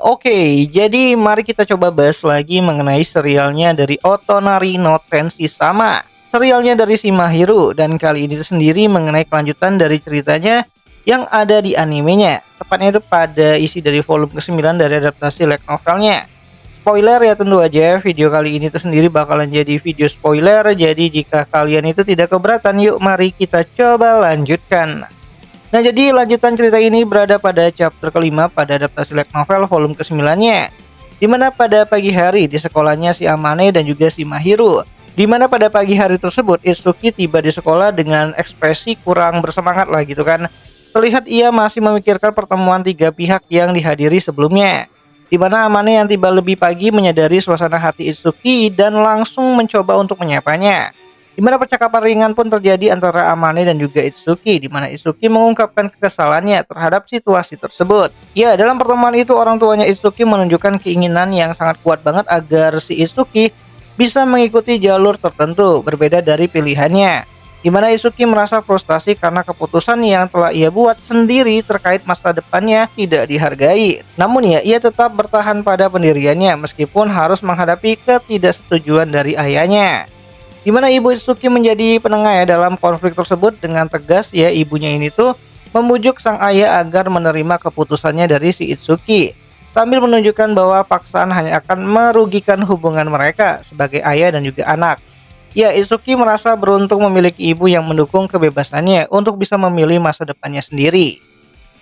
Oke, jadi mari kita coba bahas lagi mengenai serialnya dari Otonari no Sama. Serialnya dari Shimahiro dan kali ini sendiri mengenai kelanjutan dari ceritanya yang ada di animenya. Tepatnya itu pada isi dari volume ke-9 dari adaptasi light novelnya. Spoiler ya tentu aja, video kali ini sendiri bakalan jadi video spoiler. Jadi jika kalian itu tidak keberatan, yuk mari kita coba lanjutkan. Nah, jadi lanjutan cerita ini berada pada chapter kelima pada adaptasi light novel volume ke-9-nya. Di mana pada pagi hari di sekolahnya si Amane dan juga si Mahiro. Di mana pada pagi hari tersebut Itsuki tiba di sekolah dengan ekspresi kurang bersemangat lah gitu kan. Terlihat ia masih memikirkan pertemuan tiga pihak yang dihadiri sebelumnya. Di mana Amane yang tiba lebih pagi menyadari suasana hati Itsuki dan langsung mencoba untuk menyapanya. Di mana percakapan ringan pun terjadi antara Amane dan juga Itsuki, di mana Itsuki mengungkapkan kekesalannya terhadap situasi tersebut. Ya, dalam pertemuan itu orang tuanya Itsuki menunjukkan keinginan yang sangat kuat banget agar si Itsuki bisa mengikuti jalur tertentu berbeda dari pilihannya. Di mana Itsuki merasa frustasi karena keputusan yang telah ia buat sendiri terkait masa depannya tidak dihargai. Namun ya, ia tetap bertahan pada pendiriannya meskipun harus menghadapi ketidaksetujuan dari ayahnya. Di mana ibu Itsuki menjadi penengah ya dalam konflik tersebut dengan tegas ya ibunya ini tuh membujuk sang ayah agar menerima keputusannya dari si Itsuki sambil menunjukkan bahwa paksaan hanya akan merugikan hubungan mereka sebagai ayah dan juga anak. Ya, Itsuki merasa beruntung memiliki ibu yang mendukung kebebasannya untuk bisa memilih masa depannya sendiri.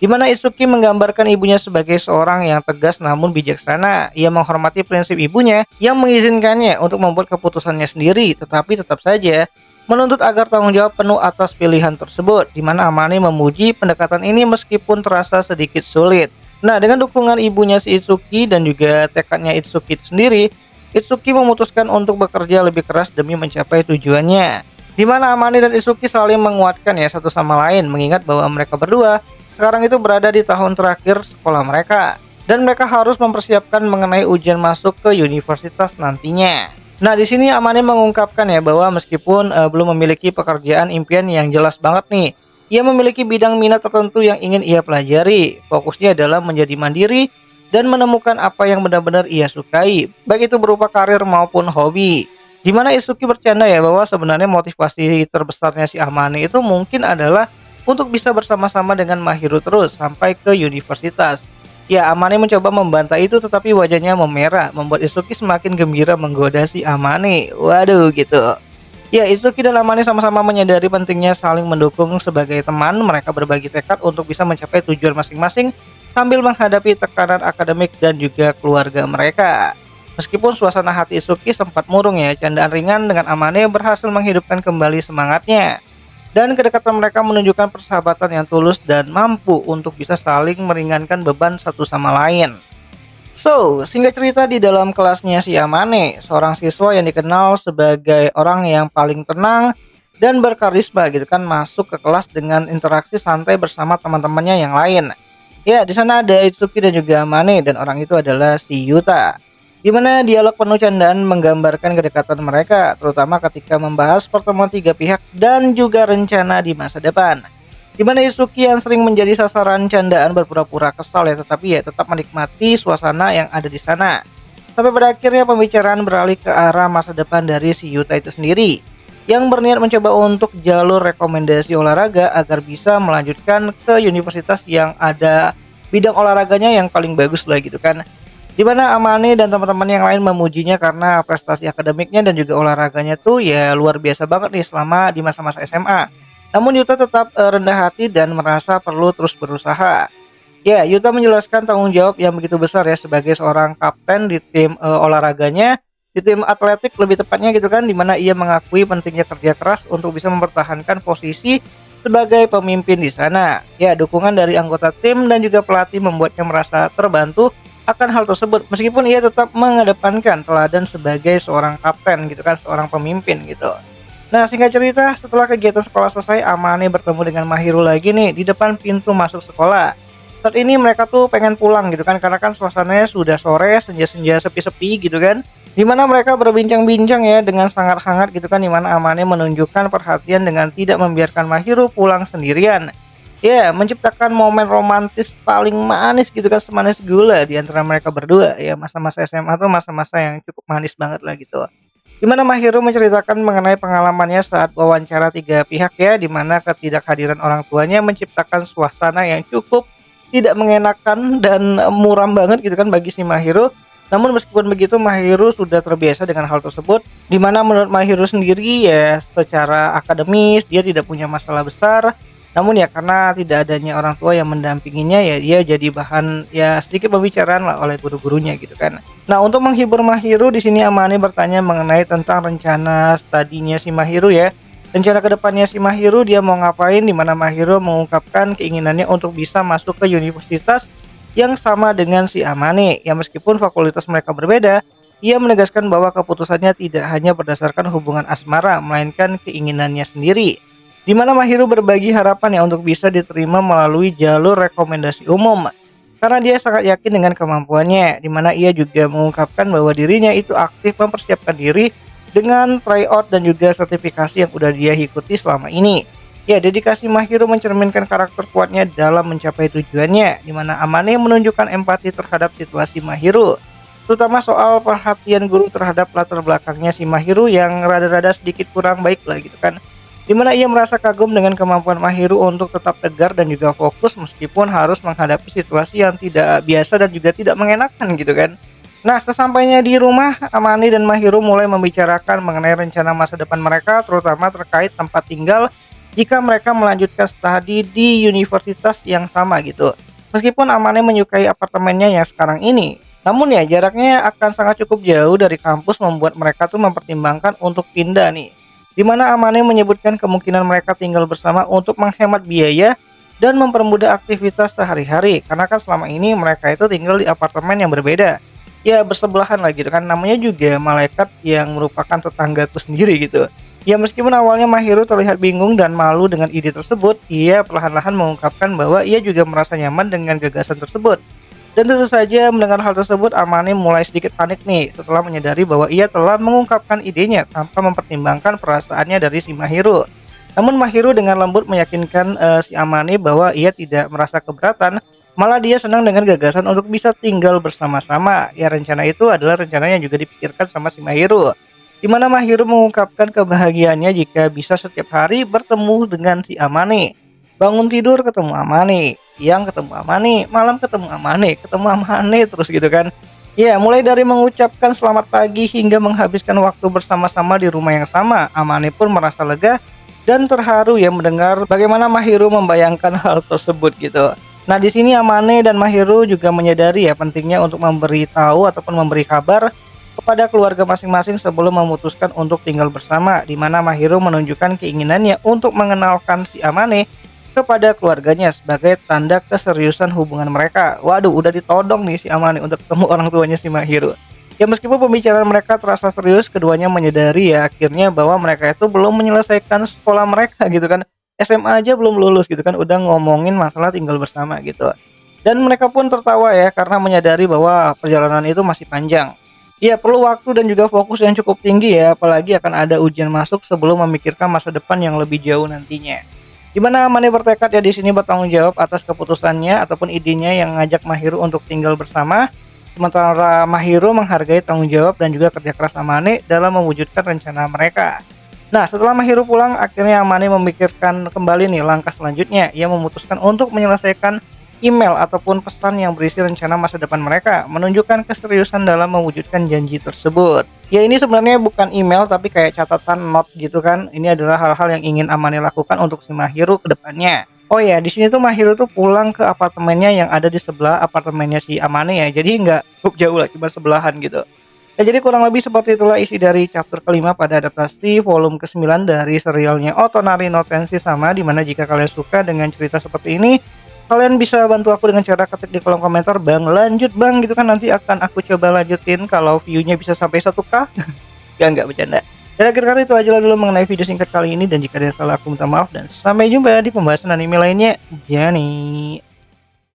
Di mana Itsuki menggambarkan ibunya sebagai seorang yang tegas namun bijaksana. Ia menghormati prinsip ibunya yang mengizinkannya untuk membuat keputusannya sendiri, tetapi tetap saja menuntut agar tanggung jawab penuh atas pilihan tersebut. Di mana Amane memuji pendekatan ini meskipun terasa sedikit sulit. Nah, dengan dukungan ibunya si Itsuki dan juga tekadnya Itsuki sendiri, Itsuki memutuskan untuk bekerja lebih keras demi mencapai tujuannya. Di mana Amane dan Itsuki saling menguatkan ya satu sama lain, mengingat bahwa mereka berdua sekarang itu berada di tahun terakhir sekolah mereka dan mereka harus mempersiapkan mengenai ujian masuk ke universitas nantinya. Nah, di sini Amane mengungkapkan ya bahwa meskipun belum memiliki pekerjaan impian yang jelas banget nih, ia memiliki bidang minat tertentu yang ingin ia pelajari. Fokusnya adalah menjadi mandiri dan menemukan apa yang benar-benar ia sukai, baik itu berupa karir maupun hobi. Di mana Itsuki bercanda ya bahwa sebenarnya motivasi terbesarnya si Amane itu mungkin adalah untuk bisa bersama-sama dengan Mahiro terus sampai ke universitas. Ya, Amane mencoba membantah itu tetapi wajahnya memerah, membuat Itsuki semakin gembira menggoda si Amane. Waduh gitu. Ya, Itsuki dan Amane sama-sama menyadari pentingnya saling mendukung sebagai teman. Mereka berbagi tekad untuk bisa mencapai tujuan masing-masing sambil menghadapi tekanan akademik dan juga keluarga mereka. Meskipun suasana hati Itsuki sempat murung ya, candaan ringan dengan Amane berhasil menghidupkan kembali semangatnya. Dan kedekatan mereka menunjukkan persahabatan yang tulus dan mampu untuk bisa saling meringankan beban satu sama lain. So, singkat cerita di dalam kelasnya si Amane, seorang siswa yang dikenal sebagai orang yang paling tenang dan berkarisma gitu kan, masuk ke kelas dengan interaksi santai bersama teman-temannya yang lain. Ya, di sana ada Itsuki dan juga Amane dan orang itu adalah si Yuta. Di mana dialog penuh candaan menggambarkan kedekatan mereka, terutama ketika membahas pertemuan tiga pihak dan juga rencana di masa depan. Di mana Itsuki yang sering menjadi sasaran candaan berpura-pura kesal ya, tetapi ya tetap menikmati suasana yang ada di sana. Sampai pada akhirnya pembicaraan beralih ke arah masa depan dari si Yuta itu sendiri, yang berniat mencoba untuk jalur rekomendasi olahraga agar bisa melanjutkan ke universitas yang ada bidang olahraganya yang paling bagus lah gitu kan. Di mana Amane dan teman-teman yang lain memujinya karena prestasi akademiknya dan juga olahraganya tuh ya luar biasa banget nih selama di masa-masa SMA. Namun Yuta tetap rendah hati dan merasa perlu terus berusaha. Ya, Yuta menjelaskan tanggung jawab yang begitu besar ya sebagai seorang kapten di tim olahraganya, di tim atletik lebih tepatnya gitu kan, di mana ia mengakui pentingnya kerja keras untuk bisa mempertahankan posisi sebagai pemimpin di sana. Ya, dukungan dari anggota tim dan juga pelatih membuatnya merasa terbantu akan hal tersebut meskipun ia tetap mengedepankan teladan sebagai seorang kapten gitu kan, seorang pemimpin gitu. Nah, singkat cerita, setelah kegiatan sekolah selesai, Amane bertemu dengan Mahiro lagi nih di depan pintu masuk sekolah. Saat ini mereka tuh pengen pulang gitu kan, karena kan suasananya sudah sore, senja-senja sepi-sepi gitu kan. Dimana mereka berbincang-bincang ya dengan sangat hangat gitu kan, dimana Amane menunjukkan perhatian dengan tidak membiarkan Mahiro pulang sendirian. Ya, menciptakan momen romantis paling manis gitu kan, semanis gula di antara mereka berdua ya. Masa-masa SMA tuh masa-masa yang cukup manis banget lah gitu. Di mana Mahiro menceritakan mengenai pengalamannya saat wawancara 3 pihak ya, di mana ketidakhadiran orang tuanya menciptakan suasana yang cukup tidak mengenakan dan muram banget gitu kan bagi si Mahiro. Namun meskipun begitu Mahiro sudah terbiasa dengan hal tersebut, di mana menurut Mahiro sendiri ya secara akademis dia tidak punya masalah besar. Namun ya karena tidak adanya orang tua yang mendampinginya ya dia jadi bahan ya sedikit pembicaraan lah oleh guru-gurunya gitu kan. Nah, untuk menghibur Mahiro di sini Amane bertanya mengenai tentang rencana studinya si Mahiro ya. Rencana kedepannya si Mahiro dia mau ngapain, di mana Mahiro mengungkapkan keinginannya untuk bisa masuk ke universitas yang sama dengan si Amane. Ya meskipun fakultas mereka berbeda, ia menegaskan bahwa keputusannya tidak hanya berdasarkan hubungan asmara melainkan keinginannya sendiri. Di mana Mahiro berbagi harapan ya untuk bisa diterima melalui jalur rekomendasi umum. Karena dia sangat yakin dengan kemampuannya, di mana ia juga mengungkapkan bahwa dirinya itu aktif mempersiapkan diri dengan tryout dan juga sertifikasi yang udah dia ikuti selama ini. Ya, dedikasi Mahiro mencerminkan karakter kuatnya dalam mencapai tujuannya, di mana Amane menunjukkan empati terhadap situasi Mahiro, terutama soal perhatian guru terhadap latar belakangnya si Mahiro yang rada-rada sedikit kurang baik lah gitu kan. Di mana ia merasa kagum dengan kemampuan Mahiro untuk tetap tegar dan juga fokus meskipun harus menghadapi situasi yang tidak biasa dan juga tidak mengenakan gitu kan. Nah, sesampainya di rumah, Amane dan Mahiro mulai membicarakan mengenai rencana masa depan mereka, terutama terkait tempat tinggal jika mereka melanjutkan studi di universitas yang sama gitu. Meskipun Amane menyukai apartemennya yang sekarang ini, namun ya jaraknya akan sangat cukup jauh dari kampus membuat mereka tuh mempertimbangkan untuk pindah nih. Di mana Amane menyebutkan kemungkinan mereka tinggal bersama untuk menghemat biaya dan mempermudah aktivitas sehari-hari, karena kan selama ini mereka itu tinggal di apartemen yang berbeda. Ya bersebelahan lah gitu kan, namanya juga malaikat yang merupakan tetanggaku sendiri gitu. Ya meskipun awalnya Mahiro terlihat bingung dan malu dengan ide tersebut, ia perlahan-lahan mengungkapkan bahwa ia juga merasa nyaman dengan gagasan tersebut. Dan tentu saja mendengar hal tersebut Amane mulai sedikit panik nih setelah menyadari bahwa ia telah mengungkapkan idenya tanpa mempertimbangkan perasaannya dari si Mahiro. Namun Mahiro dengan lembut meyakinkan si Amane bahwa ia tidak merasa keberatan, malah dia senang dengan gagasan untuk bisa tinggal bersama-sama. Ya rencana itu adalah rencana yang juga dipikirkan sama si Mahiro, di mana Mahiro mengungkapkan kebahagiaannya jika bisa setiap hari bertemu dengan si Amane. Bangun tidur ketemu Amane, siang ketemu Amane, malam ketemu Amane terus gitu kan. Ya, mulai dari mengucapkan selamat pagi hingga menghabiskan waktu bersama-sama di rumah yang sama, Amane pun merasa lega dan terharu ya mendengar bagaimana Mahiro membayangkan hal tersebut gitu. Nah, di sini Amane dan Mahiro juga menyadari ya pentingnya untuk memberitahu ataupun memberi kabar kepada keluarga masing-masing sebelum memutuskan untuk tinggal bersama, di mana Mahiro menunjukkan keinginannya untuk mengenalkan si Amane kepada keluarganya sebagai tanda keseriusan hubungan mereka. Waduh, udah ditodong nih si Amane untuk ketemu orang tuanya si Mahiro. Ya meskipun pembicaraan mereka terasa serius, keduanya menyadari ya akhirnya bahwa mereka itu belum menyelesaikan sekolah mereka gitu kan. SMA aja belum lulus gitu kan, udah ngomongin masalah tinggal bersama gitu. Dan mereka pun tertawa ya karena menyadari bahwa perjalanan itu masih panjang. Ya perlu waktu dan juga fokus yang cukup tinggi ya, apalagi akan ada ujian masuk sebelum memikirkan masa depan yang lebih jauh nantinya. Di mana Amane bertekad ya di sini bertanggung jawab atas keputusannya ataupun idenya yang ngajak Mahiro untuk tinggal bersama. Sementara Mahiro menghargai tanggung jawab dan juga kerja keras Amane dalam mewujudkan rencana mereka. Nah, setelah Mahiro pulang, akhirnya Amane memikirkan kembali nih langkah selanjutnya. Ia memutuskan untuk menyelesaikan email ataupun pesan yang berisi rencana masa depan mereka, menunjukkan keseriusan dalam mewujudkan janji tersebut. Ya ini sebenarnya bukan email tapi kayak catatan note gitu kan. Ini adalah hal-hal yang ingin Amane lakukan untuk si Mahiro ke depannya. Oh ya, di sini tuh Mahiro tuh pulang ke apartemennya yang ada di sebelah apartemennya si Amane ya. Jadi nggak cukup jauh lah, cuma sebelahan gitu. Ya jadi kurang lebih seperti itulah isi dari chapter kelima pada adaptasi volume ke-9 dari serialnya Otonari no Tenshi Sama, dimana jika kalian suka dengan cerita seperti ini, kalian bisa bantu aku dengan cara ketik di kolom komentar, "Bang, lanjut Bang," gitu kan, nanti akan aku coba lanjutin kalau view-nya bisa sampai 1K. Ya enggak bercanda. Dan akhir kali itu aja dulu mengenai video singkat kali ini, dan jika ada yang salah aku minta maaf dan sampai jumpa di pembahasan anime lainnya. Jani.